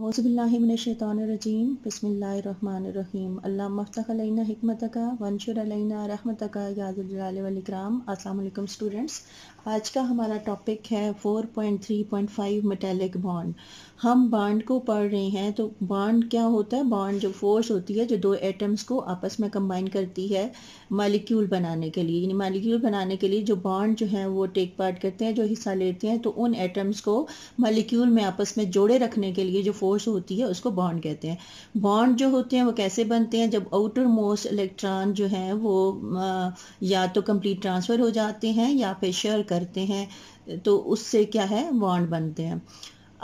औज़ुबिल्लाहिमिनश्शैतानिर्रजीम बिस्मिल्लाहिर्रहमानिर्रहीम अल्लाहुम्मा अफ़्तह अलैना हिकमतका वंशुर अलैना रहमतका या ज़ुल जलाली वल इकराम। अस्सलाम वालेकुम स्टूडेंट्स, आज का हमारा टॉपिक है 4.3.5 मेटालिक बॉन्ड। हम बॉन्ड को पढ़ रहे हैं। तो बॉन्ड क्या होता है? बॉन्ड जो फोर्स होती है जो दो एटम्स को आपस में कंबाइन करती है मॉलिक्यूल बनाने के लिए। यानी मॉलिक्यूल बनाने के लिए जो बॉन्ड जो है वो टेक पार्ट करते हैं, जो हिस्सा लेते हैं, तो उन एटम्स को मॉलिक्यूल में आपस में जोड़े रखने के लिए जो फोर्स होती है उसको बॉन्ड कहते हैं। बॉन्ड जो होते हैं वो कैसे बनते हैं? जब आउटर मोस्ट इलेक्ट्रॉन जो है वो या तो कंप्लीट ट्रांसफर हो जाते हैं या फिर शेयर करते हैं, तो उससे क्या है, बॉन्ड बनते हैं।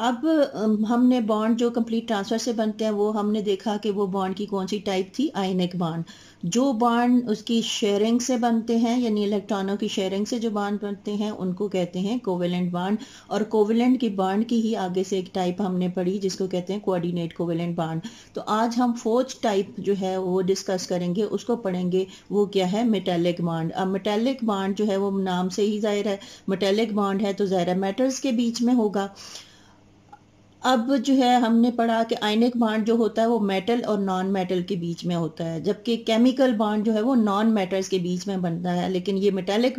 अब हमने बॉन्ड जो कंप्लीट ट्रांसफर से बनते हैं वो हमने देखा कि वो बॉन्ड की कौन सी टाइप थी, आयनिक बॉन्ड। जो बॉन्ड उसकी शेयरिंग से बनते हैं, यानी इलेक्ट्रॉनों की शेयरिंग से जो बॉन्ड बनते हैं उनको कहते हैं कोवेलेंट बॉन्ड। और कोवेलेंट की बॉन्ड की ही आगे से एक टाइप हमने पढ़ी जिसको कहते हैं कोऑर्डिनेट कोवेलेंट बॉन्ड। तो आज हम फोर्थ टाइप जो है वो डिस्कस करेंगे, उसको पढ़ेंगे। वो क्या है? Metallic bond. अब मेटालिक बॉन्ड जो है वो नाम से ही जाहिर है, मेटालिक बॉन्ड है तो जाहिर है मेटल्स के बीच में होगा। अब जो है हमने पढ़ा कि आयनिक बॉन्ड जो होता है वो मेटल और नॉन मेटल के बीच में होता है, जबकि केमिकल बॉन्ड जो है वो नॉन मेटल्स के बीच में बनता है। लेकिन ये मेटालिक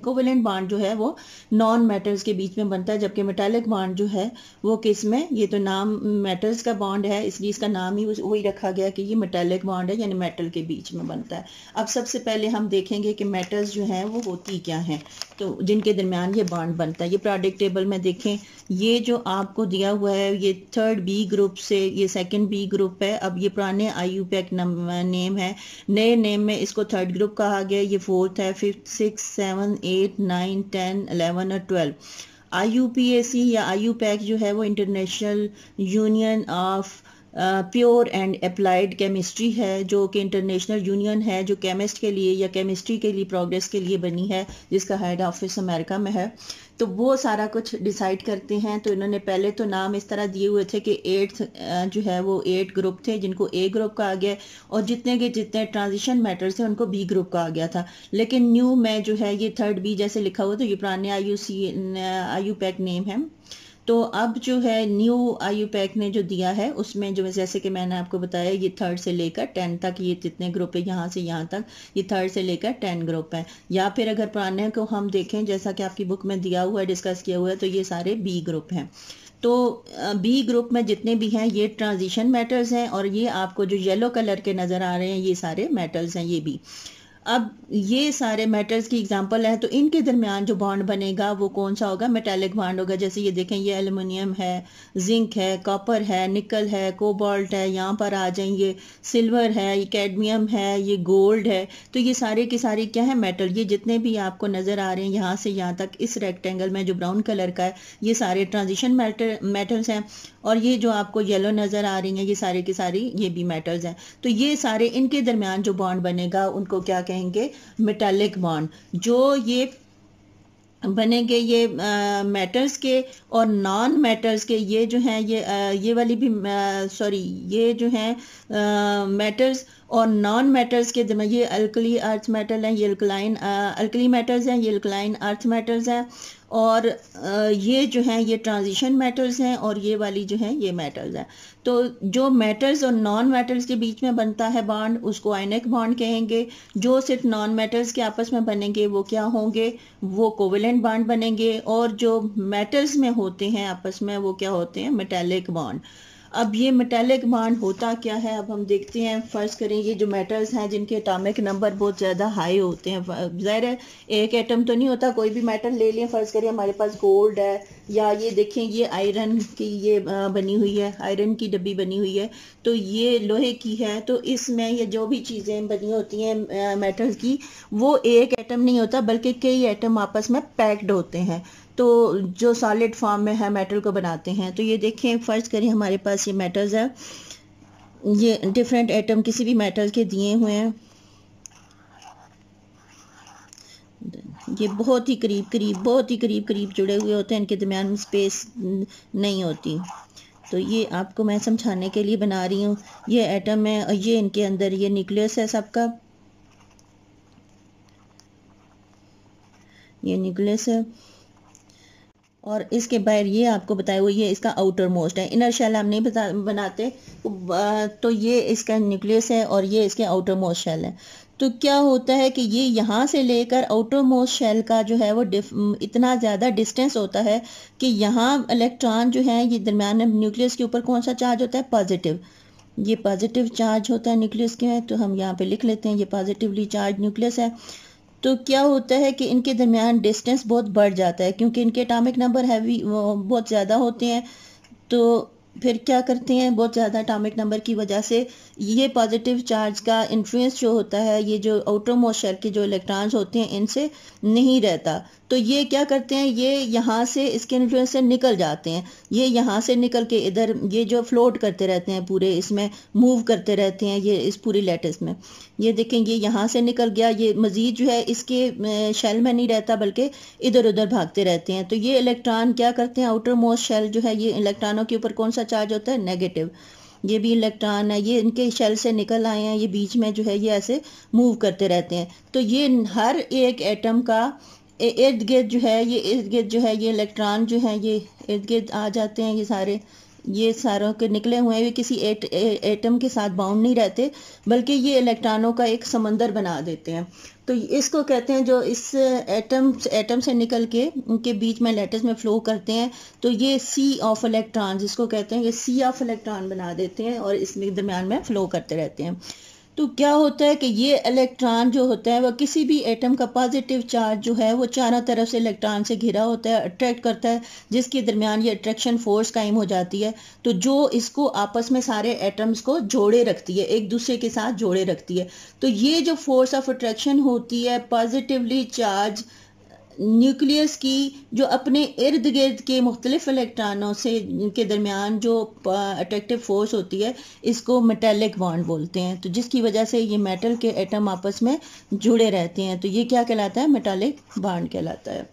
कोवेलेंट बॉन्ड जो है वो नॉन मेटल्स के बीच में बनता है, जबकि मेटालिक बॉन्ड जो है वो किस में, ये तो नाम मेटल्स का बॉन्ड है इसलिए इसका नाम ही वही रखा गया कि ये मेटालिक बॉन्ड है, यानी मेटल के बीच में बनता है। अब सबसे पहले हम देखेंगे कि मेटल्स जो हैं वो होती क्या हैं, तो जिनके दरमियान ये बॉन्ड बनता है। ये प्रोडक्ट टेबल में देखें, ये जो आपको दिया हुआ है ये थर्ड बी ग्रुप से ये सेकंड बी ग्रुप है। अब ये पुराने आईयूपैक नेम है, नए नेम में इसको थर्ड ग्रुप कहा गया। ये फोर्थ है, फिफ्थ, 6, 7, 8, 9, 10, 11 और 12। आईयूपीएसी या आईयूपैक जो है वो international union of pure and applied chemistry है, जो कि इंटरनेशनल यूनियन है जो केमिस्ट के लिए या केमिस्ट्री के लिए प्रोग्रेस के लिए बनी है, जिसका हेड ऑफिस अमेरिका में है। तो वो सारा कुछ डिसाइड करते हैं। तो इन्होंने पहले तो नाम इस तरह दिए हुए थे कि 8 जो है वो 8 ग्रुप थे जिनको ए ग्रुप कहा गया, और जितने के जितने ट्रांजिशन मैटर्स थे उनको बी ग्रुप कहा गया था। लेकिन न्यू में जो है ये थर्ड बी जैसे लिखा हुआ, तो ये पुराने आईयूपैक नेम है। तो अब जो है न्यू आईयूपैक ने जो दिया है उसमें जो जैसे कि मैंने आपको बताया ये थर्ड से लेकर 10 तक ये जितने ग्रुप है, यहाँ से यहाँ तक ये थर्ड से लेकर 10 ग्रुप है। या फिर अगर पुराने को हम देखें जैसा कि आपकी बुक में दिया हुआ है, डिस्कस किया हुआ है, तो ये सारे बी ग्रुप हैं। तो बी ग्रुप में जितने भी हैं ये ट्रांजिशन मेटल्स हैं, और ये आपको जो येलो कलर के नज़र आ रहे हैं ये सारे मेटल्स हैं ये भी। अब ये सारे मेटल्स की एग्जांपल है, तो इनके दरमियान जो बॉन्ड बनेगा वो कौन सा होगा? मेटालिक बॉन्ड होगा। जैसे ये देखें, ये एल्युमिनियम है, जिंक है, कॉपर है, निकल है, कोबाल्ट है, यहाँ पर आ जाए ये सिल्वर है, ये कैडमियम है, ये गोल्ड है। तो ये सारे के सारे क्या है? मेटल। ये जितने भी आपको नज़र आ रहे हैं यहाँ से यहाँ तक इस रेक्टेंगल में जो ब्राउन कलर का है, ये सारे ट्रांजिशन मेटल्स हैं। और ये जो आपको येलो नज़र आ रही हैं ये सारे के सारी ये भी मेटल्स हैं। तो ये सारे इनके दरमियान जो बॉन्ड बनेगा उनको क्या कहेंगे? Metallic bond. जो ये बनेंगे ये मेटल्स के और नॉन मेटल्स के, ये जो हैं ये वाली भी सॉरी ये जो हैं मेटल्स और नॉन मेटल्स के दरमियान, ये अल्कली अर्थ मेटल हैं, ये अल्कलाइन अल्कली मेटल्स हैं, ये अल्कलाइन अर्थ मेटल्स हैं। और ये जो हैं ये ट्रांजिशन मेटल्स हैं, और ये वाली जो हैं ये मेटल्स हैं। तो जो मेटल्स और नॉन मेटल्स के बीच में बनता है बॉन्ड उसको आयनिक बॉन्ड कहेंगे। जो सिर्फ नॉन मेटल्स के आपस में बनेंगे वो क्या होंगे? वो कोवेलेंट बॉन्ड बनेंगे। और जो मेटल्स में होते हैं आपस में वो क्या होते हैं? Metallic bond. अब ये मेटालिक बॉन्ड होता क्या है, अब हम देखते हैं। फर्ज करें ये जो मेटल्स हैं जिनके एटॉमिक नंबर बहुत ज़्यादा हाई होते हैं, ज़ाहिर है एक एटम तो नहीं होता, कोई भी मेटल ले लें। फ़र्ज़ करें हमारे पास गोल्ड है, या ये देखें ये आयरन की ये बनी हुई है, आयरन की डब्बी बनी हुई है, तो ये लोहे की है। तो इसमें ये जो भी चीज़ें बनी होती हैं मेटल्स की, वो एक एटम नहीं होता बल्कि कई एटम आपस में पैक्ड होते हैं, तो जो सॉलिड फॉर्म में है मेटल को बनाते हैं। तो ये देखें, फ़र्ज करें हमारे पास ये मेटल्स है, ये डिफरेंट एटम किसी भी मेटल के दिए हुए हैं, ये बहुत ही करीब करीब जुड़े हुए होते हैं, इनके दरमियान स्पेस नहीं होती। तो ये आपको मैं समझाने के लिए बना रही हूँ। ये एटम है और ये इनके अंदर ये न्यूक्लियस है सबका, ये न्यूक्लियस है। और इसके बाहर ये आपको बताया हुआ ये इसका आउटर मोस्ट है। इनर शेल हम नहीं बनाते, तो ये इसका न्यूक्लियस है और ये इसके आउटर मोस्ट शेल है। तो क्या होता है कि ये यहाँ से लेकर आउटर मोस्ट शेल का जो है वो इतना ज़्यादा डिस्टेंस होता है कि यहाँ इलेक्ट्रॉन जो है ये दरम्यान में न्यूक्लियस के ऊपर कौन सा चार्ज होता है, पॉजिटिव। ये पॉजिटिव चार्ज होता है न्यूक्लियस के में, तो हम यहाँ पे लिख लेते हैं ये पॉजिटिवली चार्ज न्यूक्लियस है। तो क्या होता है कि इनके दरमियान डिस्टेंस बहुत बढ़ जाता है क्योंकि इनके एटॉमिक नंबर हैवी बहुत ज़्यादा होते हैं। तो फिर क्या करते हैं, बहुत ज़्यादा एटॉमिक नंबर की वजह से ये पॉजिटिव चार्ज का इन्फ्लुएंस जो होता है ये जो आउटर मोस्ट शेल के जो इलेक्ट्रॉन्स होते हैं इनसे नहीं रहता। तो ये क्या करते हैं, ये यहाँ से इसके इन्फ्लुएंस से निकल जाते हैं। ये यहाँ से निकल के इधर ये जो फ्लोट करते रहते हैं पूरे इसमें, मूव करते रहते हैं ये इस पूरी लैटिस में। ये देखेंगे यहाँ से निकल गया, ये मजीद जो है इसके शेल में नहीं रहता बल्कि इधर उधर भागते रहते हैं। तो ये इलेक्ट्रॉन क्या करते हैं, आउटर मोस्ट शेल जो है ये इलेक्ट्रॉनों के ऊपर कौन सा चार्ज होता है, नेगेटिव। ये भी इलेक्ट्रॉन है, ये इनके शेल से निकल आए हैं, ये बीच में जो है ये ऐसे मूव करते रहते हैं। तो ये हर एक एटम का इर्द गिर्द जो है ये इर्द गिर्द जो है ये इलेक्ट्रॉन जो है ये इर्द गिर्द आ जाते हैं। ये सारों के निकले हुए हैं, ये किसी एटम के साथ बाउंड नहीं रहते बल्कि ये इलेक्ट्रॉनों का एक समंदर बना देते हैं। तो इसको कहते हैं, जो इस एटम से निकल के उनके बीच में लैटिस में फ्लो करते हैं, तो ये सी ऑफ इलेक्ट्रॉन जिसको कहते हैं, ये सी ऑफ इलेक्ट्रॉन बना देते हैं और इसमें दरमियान में फ्लो करते रहते हैं। तो क्या होता है कि ये इलेक्ट्रॉन जो होता है वह किसी भी एटम का पॉजिटिव चार्ज जो है वो चारों तरफ से इलेक्ट्रॉन से घिरा होता है, अट्रैक्ट करता है, जिसके दरमियान ये अट्रैक्शन फोर्स कायम हो जाती है। तो जो इसको आपस में सारे एटम्स को जोड़े रखती है, एक दूसरे के साथ जोड़े रखती है। तो ये जो फोर्स ऑफ अट्रैक्शन होती है पॉजिटिवली चार्ज न्यूक्लियस की, जो अपने इर्द गिर्द के मुख्तलिफ इलेक्ट्रॉनों से के दरमियान जो अट्रैक्टिव फोर्स होती है, इसको मेटेलिक बॉन्ड बोलते हैं। तो जिसकी वजह से ये मेटल के एटम आपस में जुड़े रहते हैं, तो ये क्या कहलाता है, मेटालिक बॉन्ड कहलाता है।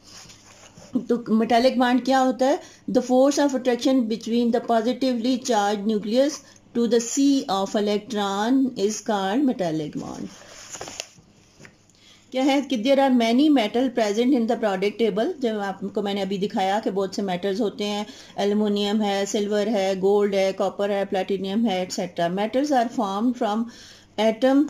तो मेटालिक बॉन्ड क्या होता है, the force of attraction between the positively charged nucleus to the sea of electron is called metallic bond. क्या है कि there are many metal present in the product table. जब आपको मैंने अभी दिखाया कि बहुत से मेटल्स होते हैं, एल्युमिनियम है, सिल्वर है, गोल्ड है, कॉपर है, प्लेटिनियम है, etcetera. Metals are form from atom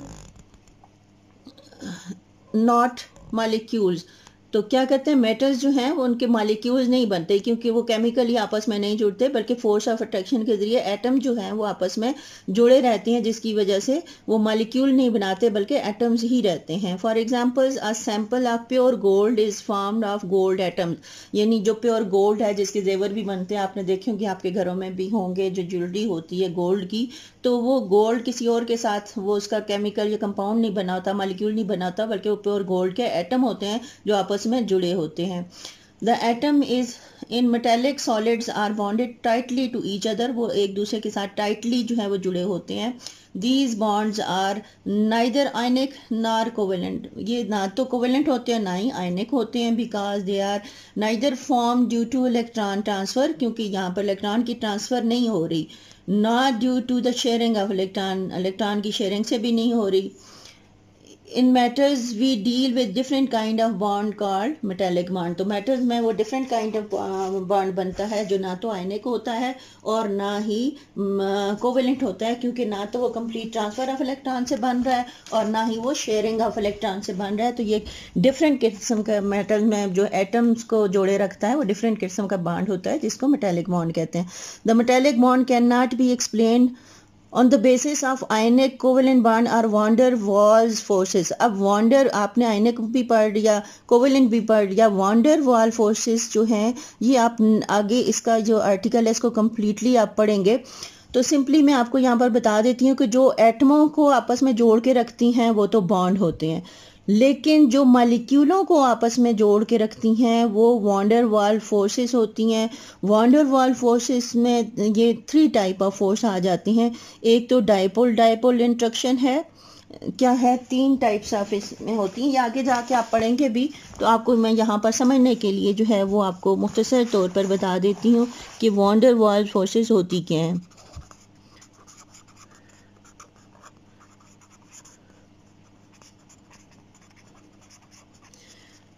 not molecules. तो क्या कहते हैं, मेटल्स जो हैं वो उनके मॉलिक्यूल्स नहीं बनते क्योंकि वो केमिकली आपस में नहीं जुड़ते, बल्कि फोर्स ऑफ अट्रैक्शन के जरिए एटम जो हैं वो आपस में जुड़े रहते हैं, जिसकी वजह से वो मॉलिक्यूल नहीं बनाते बल्कि एटम्स ही रहते हैं। For examples, a sample of pure gold is formed of gold atoms. यानी जो प्योर गोल्ड है, जिसके जेवर भी बनते हैं, आपने देखे होंगे, आपके घरों में भी होंगे, जो ज्वेलरी होती है गोल्ड की, तो वो गोल्ड किसी और के साथ वो उसका केमिकल या कंपाउंड नहीं बना होता, मॉलिक्यूल नहीं बना होता, बल्कि वो प्योर गोल्ड के एटम होते हैं जो आपस में जुड़े होते हैं। The atom is in metallic solids are bonded tightly to each other. वो एक दूसरे के साथ टाइटली जो है वो जुड़े होते हैं। These bonds are neither ionic nor covalent. ये ना तो कोवेलेंट होते हैं ना ही आयनिक होते हैं, because they are neither form due to electron transfer, क्योंकि यहाँ पर इलेक्ट्रॉन की ट्रांसफर नहीं हो रही, not due to the sharing of electron, electron की शेयरिंग से भी नहीं हो रही। In metals we deal with different kind of bond called metallic bond. तो मेटल्स में वो डिफरेंट काइंड ऑफ बॉन्ड बनता है जो ना तो आयनिक होता है और ना ही कोवेलेंट होता है, क्योंकि ना तो वो कंप्लीट ट्रांसफर ऑफ इलेक्ट्रॉन से बन रहा है और ना ही वो शेयरिंग ऑफ इलेक्ट्रॉन से बन रहा है। तो ये डिफरेंट किस्म का मेटल में जो एटम्स को जोड़े रखता है वो डिफरेंट किस्म का बॉन्ड होता है, जिसको मेटेलिक बॉन्ड कहते हैं। The metallic bond can not be explained on the basis of ionic covalent bond और वॉन्डर वॉल्स फोर्सेस। अब वॉन्डर आपने आयनिक भी पढ़ लिया, कोवेलेंट भी पढ़ लिया, वॉन्डर वॉल फोर्सेस जो हैं ये आप आगे इसका जो आर्टिकल है इसको कम्प्लीटली आप पढ़ेंगे। तो सिंपली मैं आपको यहाँ पर बता देती हूँ कि जो एटमों को आपस में जोड़ के रखती हैं वो तो बॉन्ड होते हैं, लेकिन जो मॉलिक्यूलों को आपस में जोड़ के रखती हैं वो वॉन्डर वाल फोर्सेस होती हैं। वॉन्डर वाल फोर्सेस में ये 3 टाइप ऑफ फोर्स आ जाती हैं। एक तो डाइपोल डाइपोल इंट्रैक्शन है, क्या है 3 टाइप्स ऑफ इसमें होती हैं, ये आगे जाके आप पढ़ेंगे भी। तो आपको मैं यहाँ पर समझने के लिए जो है वो आपको मुख्तसर तौर पर बता देती हूँ कि वॉन्डर वाल फोर्सेस होती क्या हैं।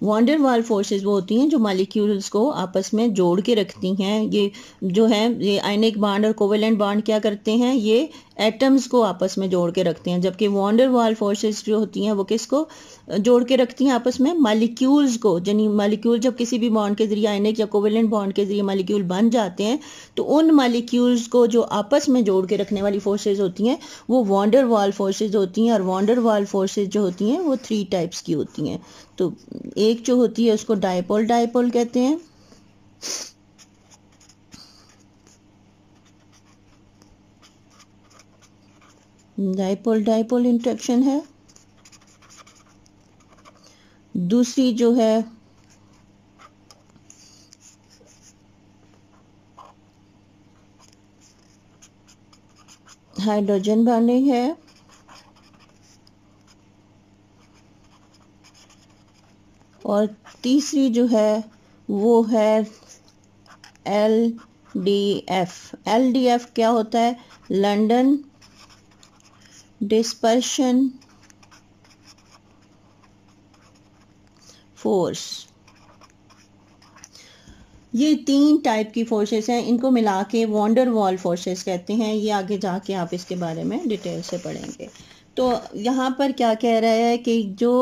वॉन्डर वाल फोर्सेस वो होती हैं जो मॉलिक्यूल्स को आपस में जोड़ के रखती हैं। ये जो है ये आयनिक बॉन्ड और कोवेलेंट बॉन्ड क्या करते हैं, ये एटम्स को आपस में जोड़ के रखते हैं, जबकि वॉन्डर वाल फोर्सेस जो होती हैं वो किसको जोड़ के रखती हैं आपस में, मॉलिक्यूल्स को। यानी मॉलिक्यूल जब किसी भी बॉन्ड के जरिए आयनिक या कोवेलेंट बॉन्ड के जरिए मॉलिक्यूल बन जाते हैं तो उन मॉलिक्यूल्स को जो आपस में जोड़ के रखने वाली फोर्सेस होती हैं वो वॉन्डर वाल फोर्सेस होती हैं। और वॉन्डर वाल फोर्सेस जो होती हैं वो 3 टाइप्स की होती हैं। तो एक जो होती है उसको डायपोल डायपोल कहते हैं, डायपोल डायपोल इंटरेक्शन है। दूसरी जो है हाइड्रोजन बॉन्डिंग है। और तीसरी जो है वो है LDF। LDF क्या होता है, लंदन डिस्पर्शन फोर्स। ये 3 टाइप की फोर्सेस हैं, इनको मिला के वॉन्डर वाल फोर्सेस कहते हैं। ये आगे जाके आप इसके बारे में डिटेल से पढ़ेंगे। तो यहाँ पर क्या कह रहा है कि जो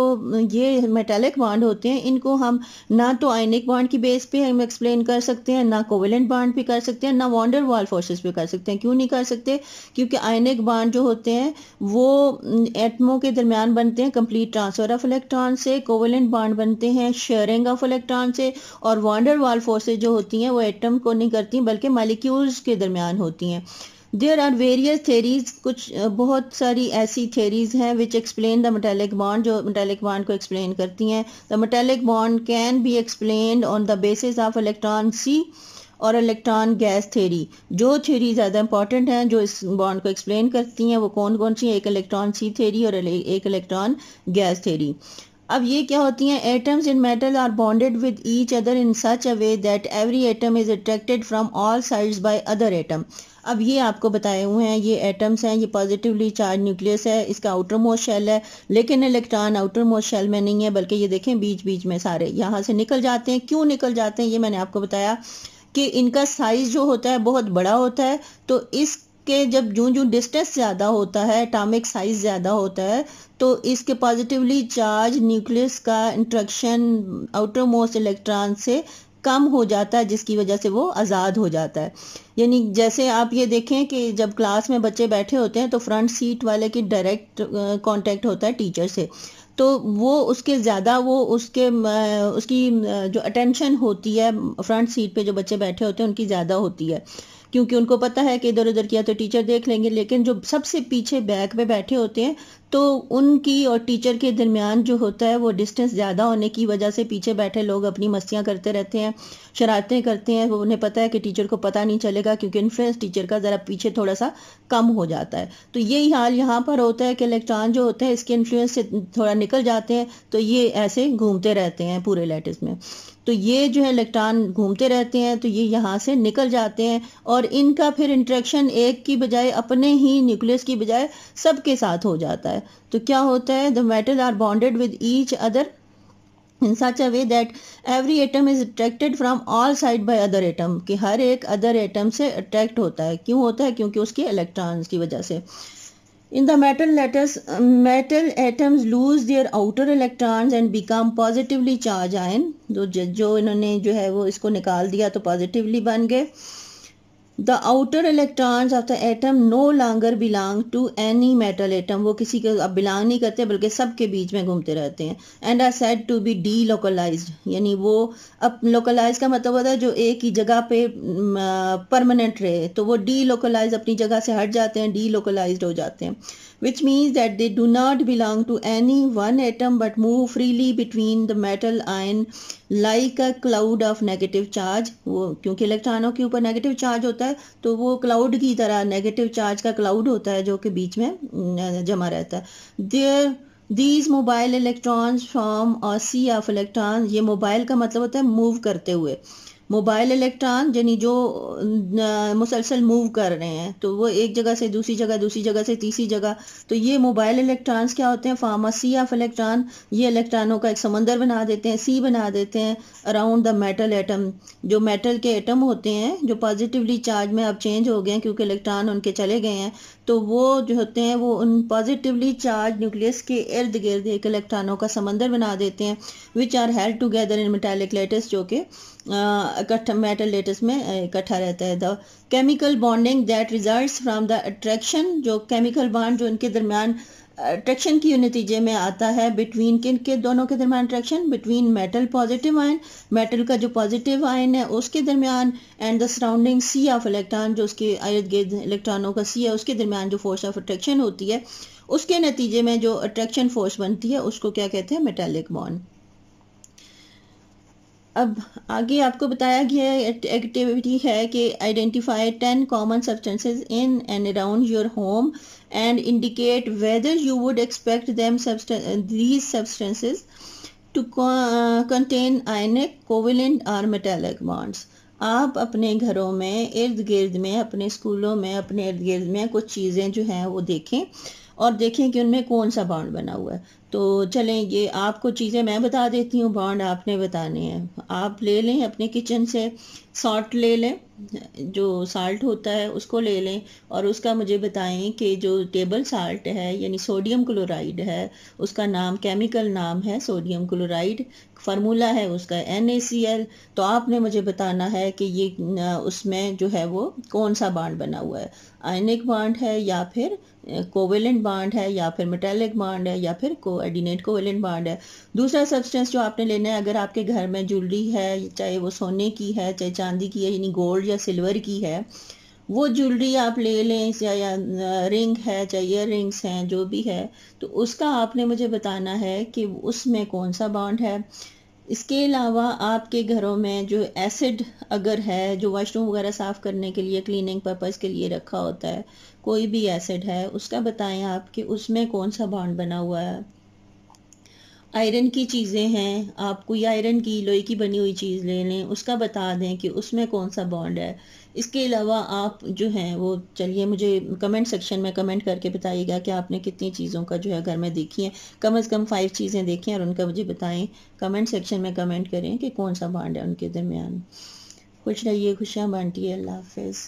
ये मेटालिक बॉन्ड होते हैं इनको हम ना तो आयनिक बॉन्ड की बेस पे हम एक्सप्लेन कर सकते हैं, ना कोवेलेंट बॉन्ड भी कर सकते हैं, ना वॉन्डर वाल फोर्सेस भी कर सकते हैं। क्यों नहीं कर सकते, क्योंकि आयनिक बॉन्ड जो होते हैं वो एटमों के दरमियान बनते हैं कंप्लीट ट्रांसफर ऑफ इलेक्ट्रॉन से, कोवेलेंट बॉन्ड बनते हैं शेयरिंग ऑफ इलेक्ट्रॉन से, और वॉन्डर वाल फोर्सेस जो होती हैं वो एटम को नहीं करती बल्कि मॉलिक्यूल्स के दरमियान होती हैं। देयर आर वेरियस थेरीज, कुछ बहुत सारी ऐसी थेरीज हैं which explain the metallic bond, जो मेटालिक बॉन्ड को एक्सप्लेन करती हैं। The metallic bond can be explained on the basis of electron sea और इलेक्ट्रॉन गैस थ्योरी। जो थ्योरी ज़्यादा इंपॉर्टेंट हैं जो इस बॉन्ड को एक्सप्लेन करती हैं वो कौन कौन सी हैं, एक इलेक्ट्रॉन सी थ्योरी और एक इलेक्ट्रॉन गैस थ्योरी। अब ये क्या होती हैं, atoms in metal are bonded with each other in such a way that every atom is attracted from all sides by other atom. अब ये आपको बताए हुए हैं, ये एटम्स हैं, ये पॉजिटिवली चार्ज न्यूक्लियस है, इसका आउटर मोस्ट शेल है, लेकिन इलेक्ट्रॉन आउटर मोस्ट शेल में नहीं है, बल्कि ये देखें बीच बीच में सारे यहाँ से निकल जाते हैं। क्यों निकल जाते हैं, ये मैंने आपको बताया कि इनका साइज जो होता है बहुत बड़ा होता है। तो इसके जब जूं जूं डिस्टेंस ज़्यादा होता है, एटॉमिक साइज ज़्यादा होता है, तो इसके पॉजिटिवली चार्ज न्यूक्लियस का इंट्रैक्शन आउटर मोस्ट इलेक्ट्रॉन से कम हो जाता है, जिसकी वजह से वो आज़ाद हो जाता है। यानी जैसे आप ये देखें कि जब क्लास में बच्चे बैठे होते हैं तो फ्रंट सीट वाले की डायरेक्ट कांटेक्ट होता है टीचर से, तो वो उसके ज़्यादा वो उसकी जो अटेंशन होती है फ्रंट सीट पे जो बच्चे बैठे होते हैं उनकी ज़्यादा होती है, क्योंकि उनको पता है कि इधर उधर किया तो टीचर देख लेंगे। लेकिन जो सबसे पीछे बैक पे बैठे होते हैं तो उनकी और टीचर के दरमियान जो होता है वो डिस्टेंस ज़्यादा होने की वजह से पीछे बैठे लोग अपनी मस्तियाँ करते रहते हैं, शरारतें करते हैं। वो उन्हें पता है कि टीचर को पता नहीं चलेगा, क्योंकि इन्फ्लुएंस टीचर का ज़रा पीछे थोड़ा सा कम हो जाता है। तो यही हाल यहाँ पर होता है कि इलेक्ट्रॉन जो होते हैं इसके इन्फ्लुएंस से थोड़ा निकल जाते हैं, तो ये ऐसे घूमते रहते हैं पूरे लैटिस में। तो ये जो है इलेक्ट्रॉन घूमते रहते हैं, तो ये यहाँ से निकल जाते हैं और इनका फिर इंट्रैक्शन एक की बजाय अपने ही न्यूक्लियस की बजाय सबके साथ हो जाता है। तो क्या होता है, the metal are bonded with each other in such a way that every atom is attracted from all side by other atom, कि हर एक अदर एटम से अट्रैक्ट होता है। क्यों होता है, क्योंकि उसके इलेक्ट्रॉन्स की वजह से। In the metal lattice, metal atoms lose their outer electrons and become positively charged ion। जो इन्होंने जो है वो इसको निकाल दिया तो पॉजिटिवली बन गए। The outer electrons of the atom no longer belong to any metal atom, वो किसी के अब बिलोंग नहीं करते बल्कि सबके बीच में घूमते रहते हैं। And are said to be delocalized, यानी वो अब लोकलाइज का मतलब होता है जो एक ही जगह पे परमानेंट रहे, तो वो delocalized अपनी जगह से हट जाते हैं, delocalized हो जाते हैं। Which means that they do not belong to any one atom but move freely between the metal ion like a cloud of negative charge। वो क्योंकि इलेक्ट्रॉनों के ऊपर नेगेटिव चार्ज होता है तो वो क्लाउड की तरह नेगेटिव चार्ज का क्लाउड होता है जो कि बीच में जमा रहता है। These mobile electrons form a sea of electrons। ये मोबाइल का मतलब होता है मूव करते हुए, मोबाइल इलेक्ट्रॉन यानी जो मुसलसल मूव कर रहे हैं, तो वो एक जगह से दूसरी जगह, दूसरी जगह से तीसरी जगह, तो ये मोबाइल इलेक्ट्रॉन्स क्या होते हैं, फार्मेसी ऑफ इलेक्ट्रॉन, ये इलेक्ट्रॉनों का एक समंदर बना देते हैं, सी बना देते हैं अराउंड द मेटल एटम। जो मेटल के एटम होते हैं जो पॉजिटिवली चार्ज में अब चेंज हो गए हैं क्योंकि इलेक्ट्रॉन उनके चले गए हैं, तो वो जो होते हैं वो उन पॉजिटिवली चार्ज न्यूक्लियस के इर्द गिर्द एक इलेक्ट्रॉनों का समंदर बना देते हैं, which are held together in metallic lattice, जो कि इकट्ठा मेटल लेटिस में इकट्ठा रहता है। The chemical bonding that results from the attraction, जो केमिकल बॉन्ड जो इनके दरमियान अट्रैक्शन की नतीजे में आता है, बिटवीन किन के दोनों के दरमियान attraction, between metal positive ion, metal का जो पॉजिटिव आयन है उसके दरमियान, and the surrounding sea of electron, जो उसके इर्द गिर्द इलेक्ट्रॉनों का सी है उसके दरमियान जो फोर्स ऑफ अट्रैक्शन होती है, उसके नतीजे में जो अट्रैक्शन फोर्स बनती है उसको क्या कहते हैं, मेटालिक बॉन्ड। अब आगे आपको बताया गया एक्टिविटी है कि identify 10 common substances in and around your home and indicate whether you would expect them these substances to contain ionic, covalent और metallic bonds। आप अपने घरों में इर्द गिर्द में, अपने स्कूलों में, अपने इर्द गिर्द में कुछ चीज़ें जो हैं वो देखें और देखें कि उनमें कौन सा बॉन्ड बना हुआ है। तो चलें, ये आपको चीज़ें मैं बता देती हूँ, बॉन्ड आपने बताने हैं। आप ले लें अपने किचन से सॉल्ट ले लें, जो साल्ट होता है उसको ले लें और उसका मुझे बताएं कि जो टेबल साल्ट है यानी सोडियम क्लोराइड है, उसका नाम, केमिकल नाम है सोडियम क्लोराइड, फार्मूला है उसका NaCl। तो आपने मुझे बताना है कि ये उसमें जो है वो कौन सा बॉन्ड बना हुआ है, आयनिक बॉन्ड है या फिर कोवेलेंट बॉन्ड है या फिर मेटालिक बॉन्ड है या फिर कोऑर्डिनेट कोवेलेंट बॉन्ड है। दूसरा सब्सटेंस जो आपने लेना है, अगर आपके घर में ज्वेलरी है, चाहे वो सोने की है चाहे चांदी की है यानी गोल्ड या सिल्वर की है, वो ज्वेलरी आप ले लें, या रिंग है चाहे ईयर रिंग्स हैं जो भी है, तो उसका आपने मुझे बताना है कि उसमें कौन सा बॉन्ड है। इसके अलावा आपके घरों में जो एसिड अगर है, जो वॉशरूम वगैरह साफ़ करने के लिए क्लीनिंग पर्पज़ के लिए रखा होता है, कोई भी एसिड है उसका बताएं आप कि उसमें कौन सा बॉन्ड बना हुआ है। आयरन की चीज़ें हैं, आप कोई आयरन की लोहे की बनी हुई चीज़ ले लें, उसका बता दें कि उसमें कौन सा बॉन्ड है। इसके अलावा आप जो हैं वो चलिए मुझे कमेंट सेक्शन में कमेंट करके बताइएगा कि आपने कितनी चीज़ों का जो है घर में देखी है, कम से कम 5 चीज़ें देखी हैं और उनका मुझे बताएं। कमेंट सेक्शन में कमेंट करें कि कौन सा बॉन्ड है उनके दरमियान। खुश रहिए, खुशियाँ बांटिए, अल्लाह हाफिज़।